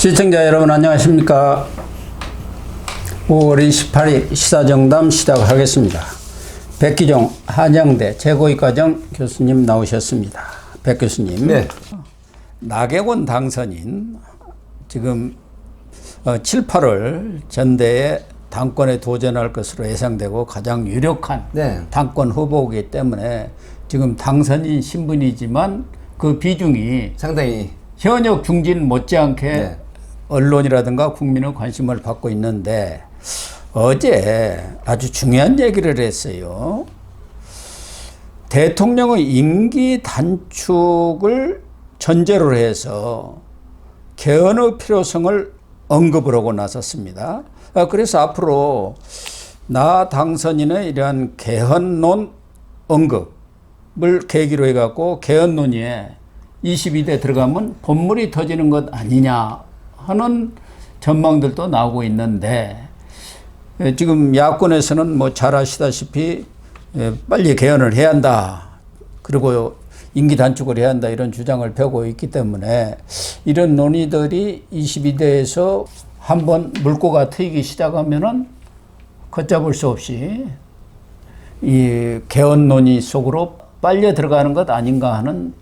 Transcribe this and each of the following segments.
시청자 여러분 안녕하십니까. 5월 28일 시사정담 시작하겠습니다. 백기종 한양대 재고위과정 교수님 나오셨습니다. 백 교수님. 네. 나경원 당선인 지금 7, 8월 전대에 당권에 도전할 것으로 예상되고 가장 유력한 네. 당권 후보이기 때문에 지금 당선인 신분이지만 그 비중이 상당히 현역 중진 못지않게 네. 언론이라든가 국민의 관심을 받고 있는데 어제 아주 중요한 얘기를 했어요. 대통령의 임기 단축을 전제로 해서 개헌의 필요성을 언급을 하고 나섰습니다. 그래서 앞으로 나 당선인의 이러한 개헌론 언급을 계기로 해갖고 개헌 논의에 22대 들어가면 본물이 터지는 것 아니냐 하는 전망들도 나오고 있는데 지금 야권에서는 뭐 잘 아시다시피 빨리 개헌을 해야 한다. 그리고 임기 단축을 해야 한다. 이런 주장을 펴고 있기 때문에 이런 논의들이 22대에서 한번 물꼬가 트이기 시작하면은 걷잡을 수 없이 이 개헌 논의 속으로 빨려 들어가는 것 아닌가 하는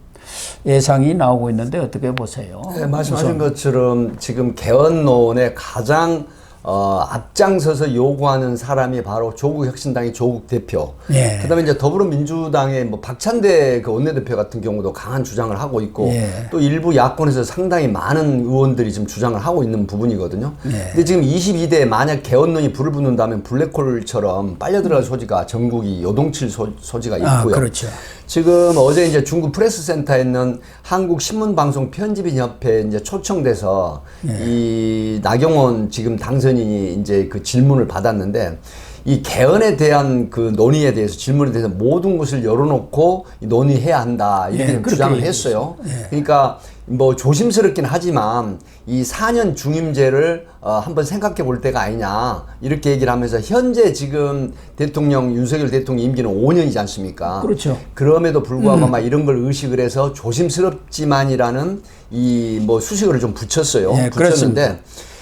예상이 나오고 있는데 어떻게 보세요? 네, 말씀하신 것처럼 지금 개헌론에 가장 앞장서서 요구하는 사람이 바로 조국혁신당의 조국 대표. 예. 그다음에 이제 더불어민주당의 뭐 박찬대 그 원내대표 같은 경우도 강한 주장을 하고 있고 예. 또 일부 야권에서 상당히 많은 의원들이 지금 주장을 하고 있는 부분이거든요. 예. 근데 지금 22대에 만약 개헌론이 불을 붙는다면 블랙홀처럼 빨려 들어갈 소지가 전국이 요동칠 소지가 있고요. 그렇죠. 지금 어제 이제 중국 프레스센터에 있는 한국신문방송 편집인협회 이제 초청돼서 이 나경원 지금 당선인이 이제 그 질문을 받았는데 이 개헌에 대한 그 논의에 대해서 질문에 대해서 모든 것을 열어놓고 논의해야 한다 이렇게 주장을 했어요. 그러니까 뭐 조심스럽긴 하지만 이 4년 중임제를 한번 생각해 볼 때가 아니냐 이렇게 얘기를 하면서 현재 지금 대통령 윤석열 대통령 임기는 5년이지 않습니까? 그렇죠. 그럼에도 불구하고 막 이런 걸 의식을 해서 조심스럽지만이라는 이 뭐 수식어를 좀 붙였어요. 네, 붙였는데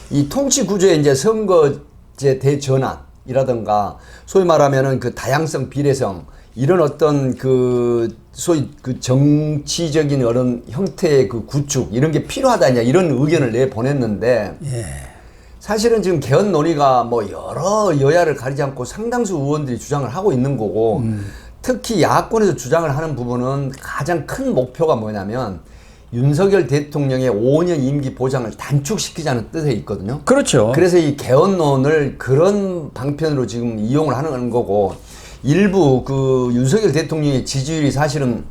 이 통치 구조의 이제 선거제 대전환이라든가 소위 말하면은 그 다양성 비례성 이런 어떤 그 소위 그 정치적인 어떤 형태의 그 구축 이런 게 필요하다냐 이런 의견을 내보냈는데 사실은 지금 개헌 논의가 뭐 여러 여야를 가리지 않고 상당수 의원들이 주장을 하고 있는 거고 특히 야권에서 주장을 하는 부분은 가장 큰 목표가 뭐냐면 윤석열 대통령의 5년 임기 보장을 단축시키자는 뜻에 있거든요. 그렇죠. 그래서 이 개헌론을 그런 방편으로 지금 이용을 하는 거고 일부 그 윤석열 대통령의 지지율이 사실은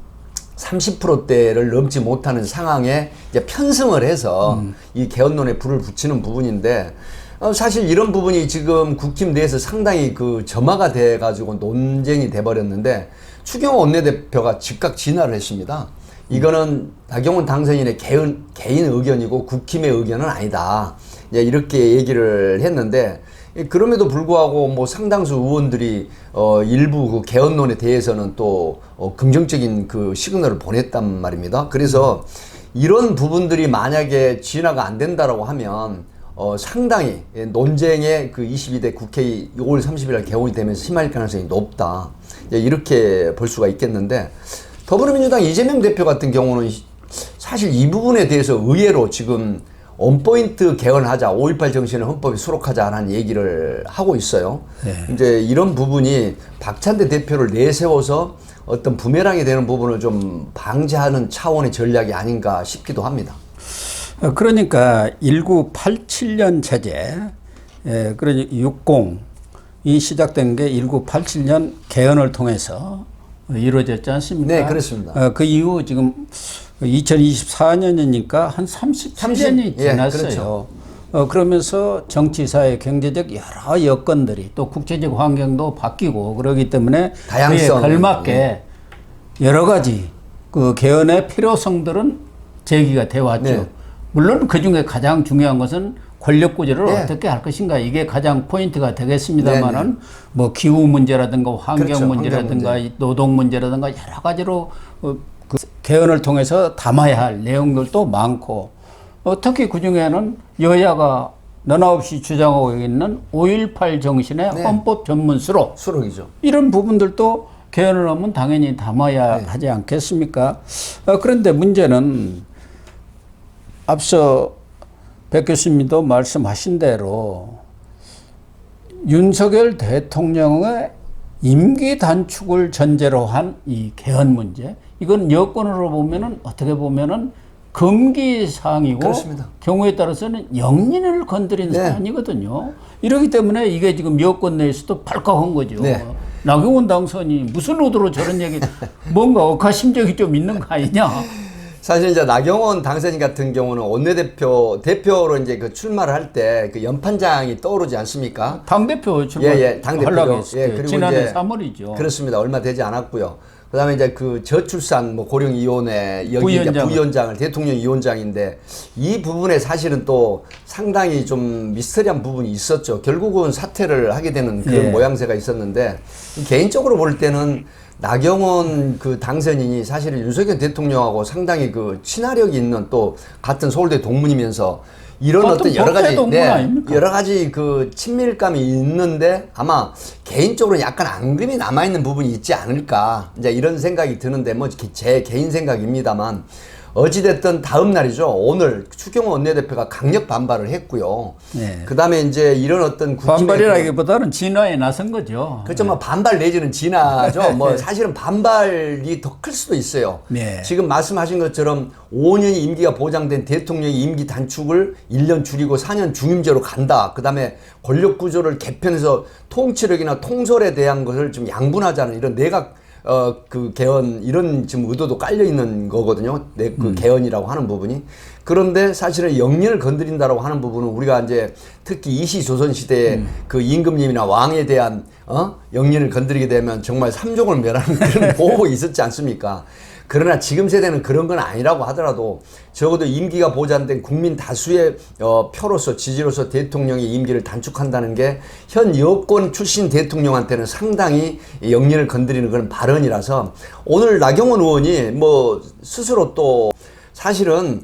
30%대를 넘지 못하는 상황에 이제 편승을 해서 이 개헌론에 불을 붙이는 부분인데 사실 이런 부분이 지금 국힘 내에서 상당히 그 점화가 돼 가지고 논쟁이 돼 버렸는데 추경호 원내대표가 즉각 진화를 했습니다. 이거는 나경원 당선인의 개인 의견이고 국힘의 의견은 아니다. 이렇게 얘기를 했는데 그럼에도 불구하고 뭐 상당수 의원들이 일부 그 개헌론에 대해서는 또 긍정적인 그 시그널을 보냈단 말입니다. 그래서 이런 부분들이 만약에 진화가 안 된다라고 하면 상당히 논쟁의 그 22대 국회의 5월 30일 날 개원이 되면서 심할 가능성이 높다. 이렇게 볼 수가 있겠는데 더불어민주당 이재명 대표 같은 경우는 사실 이 부분에 대해서 의외로 지금 온포인트 개헌하자, 5.18 정신을 헌법에 수록하자라는 얘기를 하고 있어요. 이제 이런 부분이 박찬대 대표를 내세워서 어떤 부메랑이 되는 부분을 좀 방지하는 차원의 전략이 아닌가 싶기도 합니다. 그러니까 1987년 체제, 그러니까 60이 시작된 게 1987년 개헌을 통해서 이루어졌지 않습니까? 네, 그렇습니다. 그 이후 지금 2024년이니까 한 37년이 지났어요. 그렇죠. 그러면서 정치, 사회, 경제적 여러 여건들이 또 국제적 환경도 바뀌고 그러기 때문에 다양성 그에 걸맞게 여러 가지 그 개헌의 필요성들은 제기가 되어 왔죠. 네. 물론 그 중에 가장 중요한 것은 권력 구조를 어떻게 할 것인가 이게 가장 포인트가 되겠습니다만은 뭐 기후 문제라든가 환경 그렇죠. 문제라든가 환경 문제. 노동 문제라든가 여러 가지로 그 개헌을 통해서 담아야 할 내용들도 많고 특히 그중에는 여야가 너나 없이 주장하고 있는 5.18 정신의 네. 헌법 전문수록 수록이죠. 이런 부분들도 개헌을 하면 당연히 담아야 하지 않겠습니까? 그런데 문제는 앞서 백 교수님도 말씀하신 대로 윤석열 대통령의 임기 단축을 전제로 한 이 개헌 문제, 이건 여권으로 보면은 어떻게 보면은 금기 사항이고 그렇습니다. 경우에 따라서는 영린을 건드린 네. 사안이거든요. 이렇기 때문에 이게 지금 여권 내에서도 발칵한 거죠. 네. 나경원 당선이 무슨 의도로 저런 얘기, 뭔가 억하심적이 좀 있는 거 아니냐. 사실 이제 나경원 당선인 같은 경우는 대표로 이제 그 출마를 할 때 그 연판장이 떠오르지 않습니까? 당대표 출마하려고 당대표로. 했을 때 그리고 지난해 이제 3월이죠. 그렇습니다. 얼마 되지 않았고요. 그다음에 이제 그 저출산 뭐 고령위원회 여기 부위원장. 부위원장을 대통령 위원장인데 이 부분에 사실은 또 상당히 좀 미스터리한 부분이 있었죠. 결국은 사퇴를 하게 되는 그런 예. 모양새가 있었는데 개인적으로 볼 때는 나경원 그 당선인이 사실은 윤석열 대통령하고 상당히 그 친화력이 있는 또 같은 서울대 동문이면서 이런 어떤 여러 가지 여러 가지 그 친밀감이 있는데 아마 개인적으로 약간 앙금이 남아 있는 부분이 있지 않을까 이제 이런 생각이 드는데 뭐 제 개인 생각입니다만 어찌됐든 다음 날이죠. 오늘 추경호 원내대표가 강력 반발을 했고요. 네. 그다음에 이제 이런 어떤 반발이라기보다는 진화에 나선 거죠. 그렇죠. 뭐 반발 내지는 진화죠. 뭐 사실은 반발이 더 클 수도 있어요. 네. 지금 말씀하신 것처럼 5년이 임기가 보장된 대통령의 임기 단축을 1년 줄이고 4년 중임제로 간다. 그다음에 권력 구조를 개편해서 통치력이나 통솔에 대한 것을 좀 양분하자는 이런 내각 그 개헌 이런 지금 의도도 깔려 있는 거거든요. 그 개헌이라고 하는 부분이. 그런데 사실은 영린을 건드린다라고 하는 부분은 우리가 이제 특히 이시조선 시대에 그 임금님이나 왕에 대한 영린을 건드리게 되면 정말 삼종을 멸하는 그런 보복이 있었지 않습니까? 그러나 지금 세대는 그런 건 아니라고 하더라도 적어도 임기가 보장된 국민 다수의 표로서 지지로서 대통령의 임기를 단축한다는 게 현 여권 출신 대통령한테는 상당히 영린을 건드리는 그런 발언이라서 오늘 나경원 의원이 뭐 스스로 또 사실은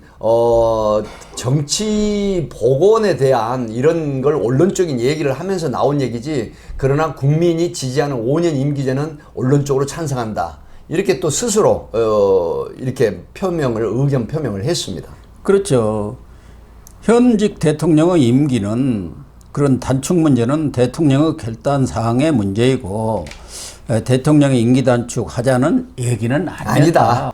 정치 복원에 대한 이런 걸 원론적인 얘기를 하면서 나온 얘기지 그러나 국민이 지지하는 5년 임기제는 원론적으로 찬성한다. 이렇게 또 스스로 이렇게 의견 표명을 했습니다. 그렇죠. 현직 대통령의 임기는 그런 단축 문제는 대통령의 결단 사항의 문제이고 대통령의 임기 단축하자는 얘기는 아니다.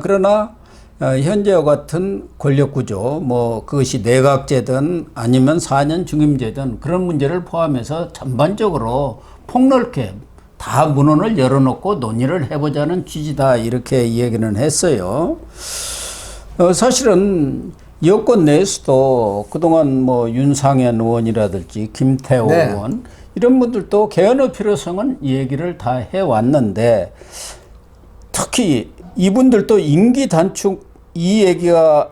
그러나 현재와 같은 권력 구조, 뭐 그것이 내각제든 아니면 4년 중임제든 그런 문제를 포함해서 전반적으로 폭넓게 다 문헌을 열어놓고 논의를 해보자는 취지다 이렇게 얘기는 했어요. 사실은 여권 내에서도 그동안 뭐 윤상현 의원이라든지 김태호 의원 이런 분들도 개헌의 필요성은 얘기를 다 해왔는데 특히 이분들도 임기 단축 이 얘기가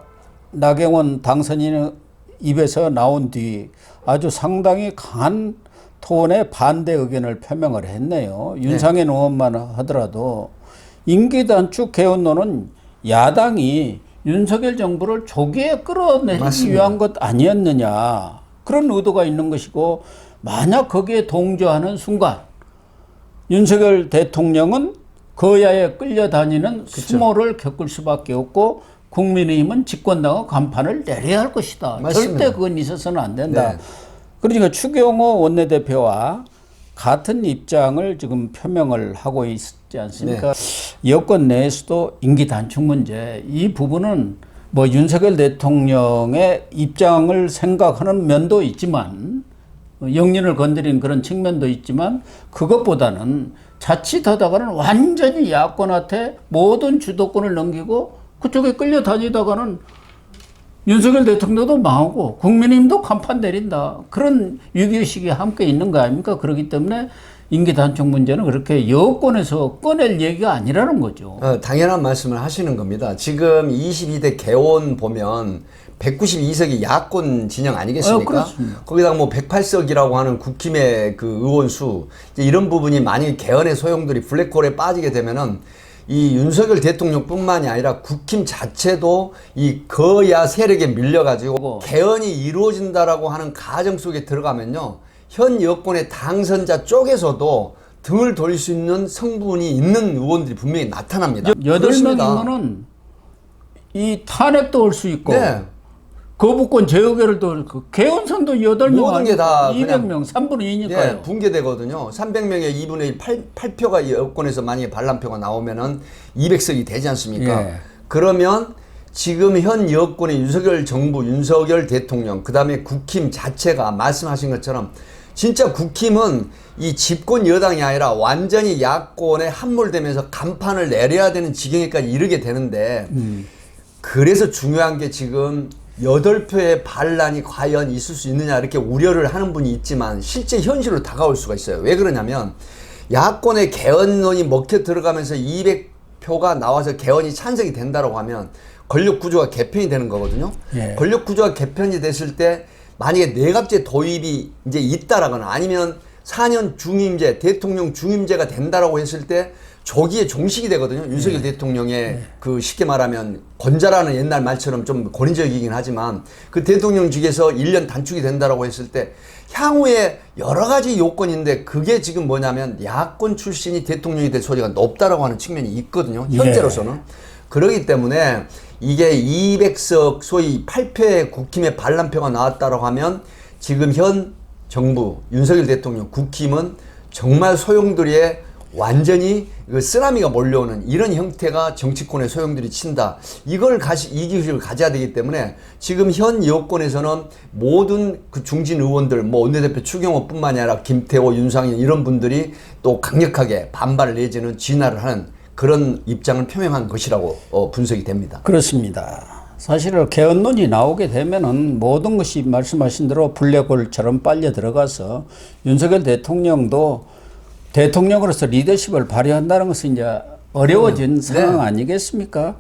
나경원 당선인의 입에서 나온 뒤 아주 상당히 강한 톤의 반대 의견을 표명을 했네요. 윤상현 의원만 하더라도 임기 단축 개헌론은 야당이 윤석열 정부를 조기에 끌어내기 위한 것 아니었느냐. 그런 의도가 있는 것이고 만약 거기에 동조하는 순간 윤석열 대통령은 거야에 끌려다니는 수모를 겪을 수밖에 없고 국민의힘은 집권당의 간판을 내려야 할 것이다. 맞습니다. 절대 그건 있어서는 안 된다. 그러니까 추경호 원내대표와 같은 입장을 지금 표명을 하고 있지 않습니까? 여권 내에서도 임기 단축 문제 이 부분은 뭐 윤석열 대통령의 입장을 생각하는 면도 있지만 영린을 건드린 그런 측면도 있지만 그것보다는 자칫하다가는 완전히 야권한테 모든 주도권을 넘기고 그쪽에 끌려다니다가는 윤석열 대통령도 망하고 국민의힘도 간판 내린다. 그런 위기의식이 함께 있는 거 아닙니까? 그렇기 때문에 임기 단축 문제는 그렇게 여권에서 꺼낼 얘기가 아니라는 거죠. 당연한 말씀을 하시는 겁니다. 지금 22대 개원 보면 192석이 야권 진영 아니겠습니까? 거기다가 뭐 108석이라고 하는 국힘의 그 의원 수 이런 부분이 만약에 개헌의 소용돌이 블랙홀에 빠지게 되면은 이 윤석열 대통령뿐만이 아니라 국힘 자체도 이 거야 세력에 밀려가지고 개헌이 이루어진다라고 하는 가정 속에 들어가면요, 현 여권의 당선자 쪽에서도 등을 돌릴 수 있는 성분이 있는 의원들이 분명히 나타납니다. 8명이면은 이 탄핵도 올 수 있고, 네. 거부권 제어결도 그 개헌선도 8명 모든 게 다 200명 3분의 2니까요. 네, 붕괴되거든요. 300명의 2분의 1 8표가 여권에서 만약에 반란표가 나오면은 200석이 되지 않습니까? 예. 그러면 지금 현 여권의 윤석열 정부, 윤석열 대통령, 그 다음에 국힘 자체가 말씀하신 것처럼 진짜 국힘은 이 집권 여당이 아니라 완전히 야권에 함몰되면서 간판을 내려야 되는 지경에까지 이르게 되는데, 그래서 중요한 게 지금 8표의 반란이 과연 있을 수 있느냐 이렇게 우려를 하는 분이 있지만 실제 현실로 다가올 수가 있어요. 왜 그러냐면 야권의 개헌론이 먹혀 들어가면서 200표가 나와서 개헌이 찬성이 된다고 하면 권력 구조가 개편이 되는 거거든요. 예. 권력 구조가 개편이 됐을 때 만약에 내각제 도입이 이제 있다라거나 아니면 4년 중임제, 대통령 중임제가 된다라고 했을 때 조기에 종식이 되거든요. 윤석열 대통령의 그 쉽게 말하면 권자라는 옛날 말처럼 좀 권위적이긴 하지만 그 대통령직에서 1년 단축이 된다라고 했을 때 향후에 여러 가지 요건인데 그게 지금 뭐냐면 야권 출신이 대통령이 될 소리가 높다라고 하는 측면이 있거든요. 현재로서는. 그렇기 때문에 이게 200석 소위 8표의 국힘의 반란표가 나왔다라고 하면 지금 현 정부 윤석열 대통령 국힘은 정말 소용돌이에 완전히 그 쓰나미가 몰려오는 이런 형태가 정치권의 소용돌이 친다. 이 기술을 가져야 되기 때문에 지금 현 여권에서는 모든 그 중진 의원들, 뭐 원내대표 추경호뿐만이 아니라 김태호, 윤상현 이런 분들이 또 강력하게 반발을 내지는 진화를 하는 그런 입장을 표명한 것이라고 분석이 됩니다. 그렇습니다. 사실은 개헌론이 나오게 되면은 모든 것이 말씀하신 대로 블랙홀처럼 빨려 들어가서 윤석열 대통령도 대통령으로서 리더십을 발휘한다는 것은 이제 어려워진 상황 아니겠습니까?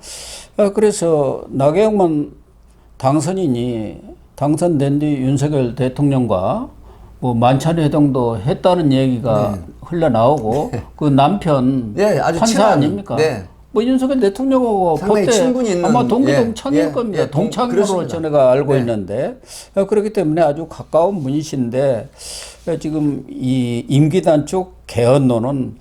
그래서 나경원 당선인이 당선된 뒤 윤석열 대통령과 뭐 만찬회동도 했다는 얘기가 흘러나오고 그 남편 아주 판사 친한, 아닙니까? 뭐 윤석열 대통령하고 상당히 친분이 있는 아마 동기동창일 겁니다. 동창으로 그렇습니다. 제가 알고 있는데 그렇기 때문에 아주 가까운 분이신데 지금 이 임기 단축 개헌론은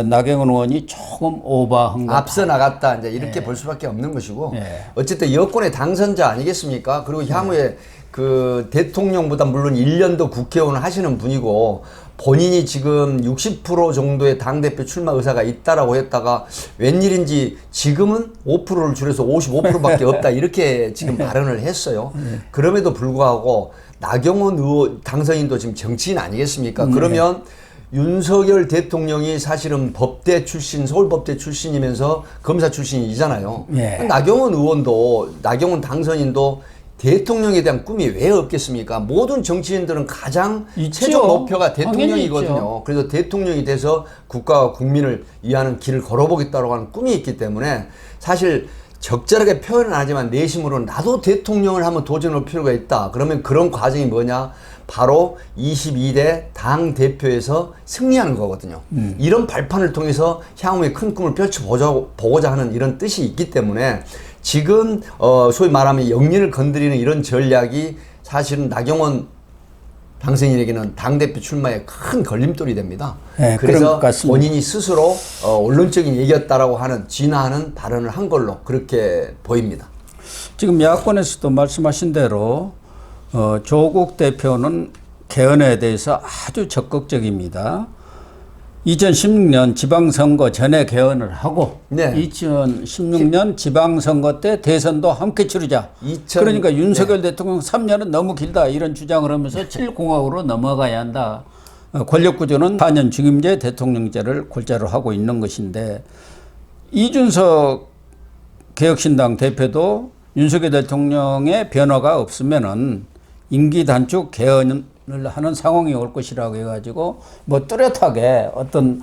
나경원 의원이 조금 오버한 것 앞서 나갔다 이제 이렇게 볼 수밖에 없는 것이고 어쨌든 여권의 당선자 아니겠습니까? 그리고 향후에 그 대통령보다 물론 1년 더 국회의원을 하시는 분이고 본인이 지금 60% 정도의 당대표 출마 의사가 있다라고 했다가 웬일인지 지금은 5%를 줄여서 55%밖에 없다 이렇게 지금 발언을 했어요. 그럼에도 불구하고 나경원 의원 당선인도 지금 정치인 아니겠습니까? 그러면 윤석열 대통령이 사실은 법대 출신, 서울법대 출신이면서 검사 출신이잖아요. 나경원 의원도, 나경원 당선인도 대통령에 대한 꿈이 왜 없겠습니까? 모든 정치인들은 가장 최종 목표가 대통령이거든요. 그래서 대통령이 돼서 국가와 국민을 위하는 길을 걸어보겠다고 하는 꿈이 있기 때문에 사실 적절하게 표현은 하지만 내심으로는 나도 대통령을 한번 도전할 필요가 있다. 그러면 그런 과정이 뭐냐? 바로 22대 당대표에서 승리하는 거거든요. 이런 발판을 통해서 향후에 큰 꿈을 펼쳐보고자 하는 이런 뜻이 있기 때문에 지금 소위 말하면 영린을 건드리는 이런 전략이 사실은 나경원 당선인에게는 당대표 출마에 큰 걸림돌이 됩니다. 그래서 본인이 스스로 언론적인 얘기였다라고 하는 진화하는 발언을 한 걸로 그렇게 보입니다. 지금 야권에서도 말씀하신 대로 조국 대표는 개헌에 대해서 아주 적극적입니다. 2016년 지방선거 전에 개헌을 하고 2016년 지방선거 때 대선도 함께 치르자. 그러니까 윤석열 대통령 3년은 너무 길다 이런 주장을 하면서 7공화국으로 넘어가야 한다. 권력구조는 4년 중임제 대통령제를 골자로 하고 있는 것인데 이준석 개혁신당 대표도 윤석열 대통령의 변화가 없으면은 임기 단축 개헌을 하는 상황이 올 것이라고 해가지고 뭐 뚜렷하게 어떤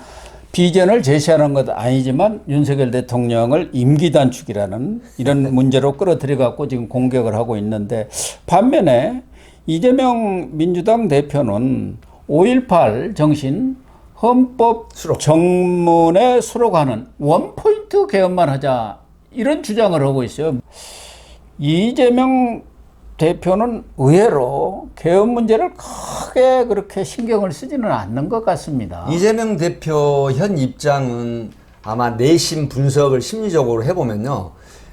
비전을 제시하는 것 아니지만 윤석열 대통령을 임기 단축이라는 이런 문제로 끌어들여 갖고 지금 공격을 하고 있는데 반면에 이재명 민주당 대표는 5.18 정신 헌법 정문에 수록하는 원포인트 이제부터 개헌만 하자 이런 주장을 하고 있어요. 이재명 대표는 의외로 개헌 문제를 크게 그렇게 신경을 쓰지는 않는 것 같습니다. 이재명 대표 현 입장은 아마 내심 분석을 심리적으로 해보면요.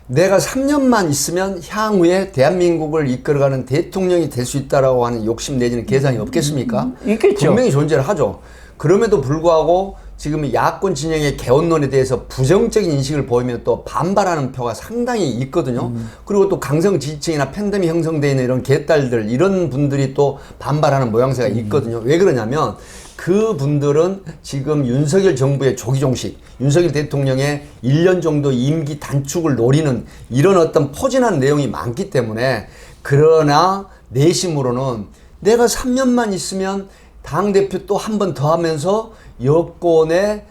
내가 3년만 있으면 향후에 대한민국을 이끌어가는 대통령이 될 수 있다라고 하는 욕심 내지는 계산이 없겠습니까? 있겠죠. 분명히 존재를 하죠. 그럼에도 불구하고 지금 야권 진영의 개헌론에 대해서 부정적인 인식을 보이면 또 반발하는 표가 상당히 있거든요. 그리고 또 강성 지지층이나 팬덤이 형성되어 있는 이런 개딸들 이런 분들이 또 반발하는 모양새가 있거든요. 왜 그러냐면 그 분들은 지금 윤석열 정부의 조기종식, 윤석열 대통령의 1년 정도 임기 단축을 노리는 이런 어떤 포진한 내용이 많기 때문에 그러나 내심으로는 내가 3년만 있으면 당대표 또 한 번 더 하면서 여권의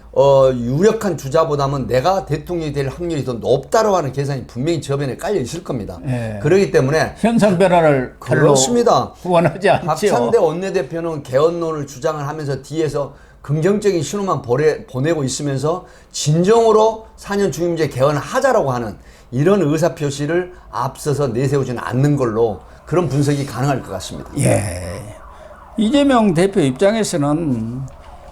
유력한 주자보다는 내가 대통령이 될 확률이 더 높다라고 하는 계산이 분명히 저변에 깔려 있을 겁니다. 네. 그렇기 때문에 현상 변화를 별로 그렇습니다. 원하지 않죠. 박찬대 원내대표는 개헌론을 주장을 하면서 뒤에서 긍정적인 신호만 보내고 있으면서 진정으로 4년 중임제 개헌을 하자라고 하는 이런 의사표시를 앞서서 내세우지는 않는 걸로 그런 분석이 가능할 것 같습니다. 예. 이재명 대표 입장에서는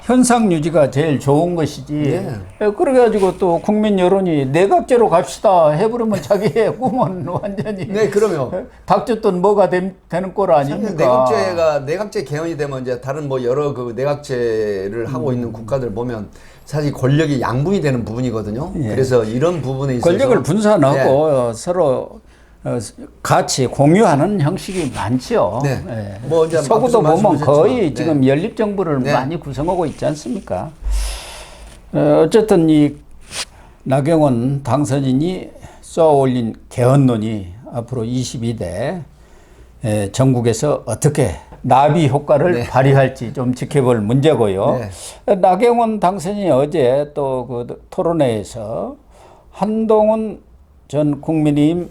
현상 유지가 제일 좋은 것이지. 네. 그래가지고 또 국민 여론이 내각제로 갑시다 해버리면 자기의 꿈은 완전히 네, 그러면 닥쳤던 뭐가 되는 꼴 아닙니까? 내각제 개헌이 되면 이제 다른 뭐 여러 그 내각제를 하고 있는 국가들 보면 사실 권력이 양분이 되는 부분이거든요. 예. 그래서 이런 부분에 있어서 권력을 분산하고 서로 같이 공유하는 형식이 많죠. 네. 예. 뭐 이제 서구도 앞서 보면 거의 말씀하셨지만, 지금 연립 정부를 네. 많이 구성하고 있지 않습니까? 어쨌든 이 나경원 당선인이 쏘아올린 개헌론이 앞으로 22대 전국에서 어떻게 나비 효과를 네. 발휘할지 좀 지켜볼 문제고요. 네. 나경원 당선인이 어제 또 그 토론회에서 한동훈 전 국민의힘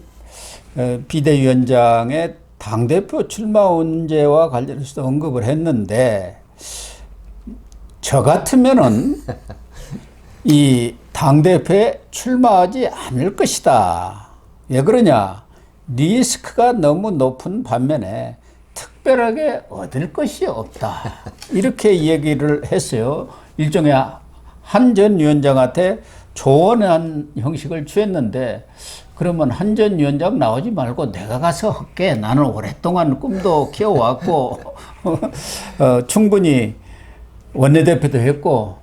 비대위원장의 당대표 출마 문제와 관련해서 언급을 했는데 저 같으면은 이 당대표에 출마하지 않을 것이다. 왜 그러냐? 리스크가 너무 높은 반면에 특별하게 얻을 것이 없다. 이렇게 얘기를 했어요. 일종의 한 전 위원장한테 조언한 형식을 취했는데 그러면 한 전 위원장 나오지 말고 내가 가서 할게. 나는 오랫동안 꿈도 키워왔고 충분히 원내대표도 했고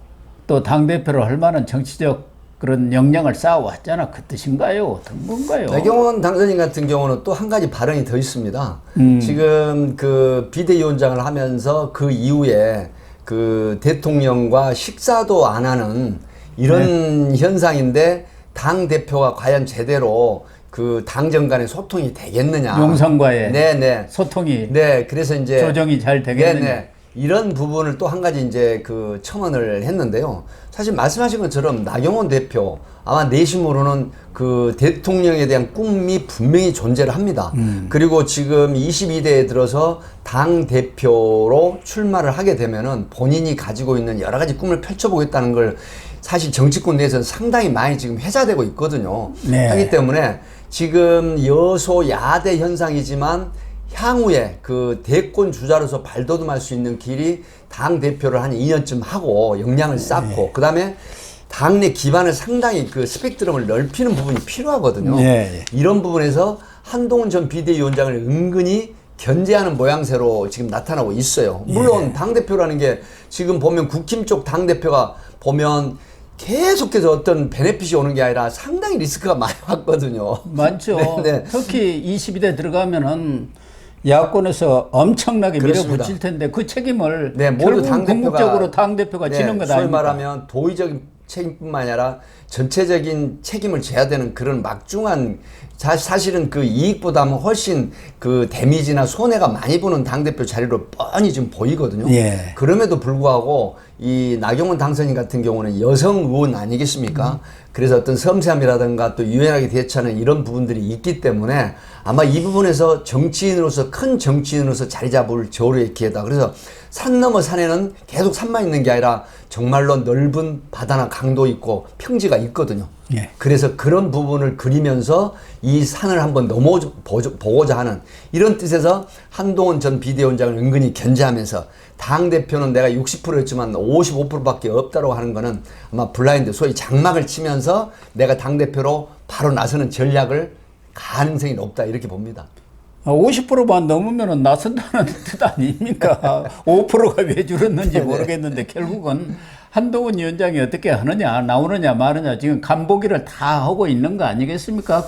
또 당대표를 할 만한 정치적 그런 역량을 쌓아왔잖아. 그 뜻인가요? 어떤 건가요? 나경원 당선인 같은 경우는 또 한 가지 발언이 더 있습니다. 지금 그 비대위원장을 하면서 그 이후에 그 대통령과 식사도 안 하는 이런 현상인데 당 대표가 과연 제대로 그 당정 간의 소통이 되겠느냐? 용산과의 네네 소통이 네 그래서 이제 조정이 잘 되겠느냐? 네네 이런 부분을 또 한 가지 이제 그 첨언을 했는데요. 사실 말씀하신 것처럼 나경원 대표 아마 내심으로는 그 대통령에 대한 꿈이 분명히 존재를 합니다. 그리고 지금 22대에 들어서 당 대표로 출마를 하게 되면은 본인이 가지고 있는 여러 가지 꿈을 펼쳐보겠다는 걸 사실 정치권 내에서는 상당히 많이 지금 회자되고 있거든요. 네. 하기 때문에 지금 여소야대 현상이지만 향후에 그 대권 주자로서 발돋움할 수 있는 길이 당 대표를 한 2년쯤 하고 역량을 쌓고 그다음에 당내 기반을 상당히 그 스펙트럼을 넓히는 부분이 필요하거든요. 네. 이런 부분에서 한동훈 전 비대위원장을 은근히 견제하는 모양새로 지금 나타나고 있어요. 물론 당대표라는 게 지금 보면 국힘 쪽 당대표가 보면 계속해서 어떤 베네핏이 오는 게 아니라 상당히 리스크가 많이 왔거든요. 많죠. 네. 특히 22대 들어가면은 야권에서 엄청나게 그렇습니다. 밀어붙일 텐데 그 책임을 네, 모두 결국 궁극적으로 당대표가 지는 것 소위 아닙니까? 말하면 도의적인 책임뿐만 아니라 전체적인 책임을 져야 되는 그런 막중한 사실은 그 이익보다는 훨씬 그 데미지나 손해가 많이 보는 당대표 자리로 뻔히 지금 보이거든요. 예. 그럼에도 불구하고 이 나경원 당선인 같은 경우는 여성 의원 아니겠습니까? 그래서 어떤 섬세함이라든가 또 유연하게 대처하는 이런 부분들이 있기 때문에 아마 이 부분에서 정치인으로서 큰 정치인으로서 자리 잡을 저울의 기회다. 그래서 산 넘어 산에는 계속 산만 있는 게 아니라 정말로 넓은 바다나 강도 있고 평지가 있거든요. 예. 그래서 그런 부분을 그리면서 이 산을 한번 보고자 하는 이런 뜻에서 한동훈 전 비대위원장을 은근히 견제하면서 당대표는 내가 60%였지만 55%밖에 없다고 하는 거는 아마 블라인드 소위 장막을 치면서 내가 당대표로 바로 나서는 전략을 가능성이 높다 이렇게 봅니다. 50%만 넘으면 나선다는 뜻 아닙니까? 5%가 왜 줄었는지 모르겠는데 결국은 한동훈 위원장이 어떻게 하느냐 나오느냐 마느냐 지금 간보기를 다 하고 있는 거 아니겠습니까?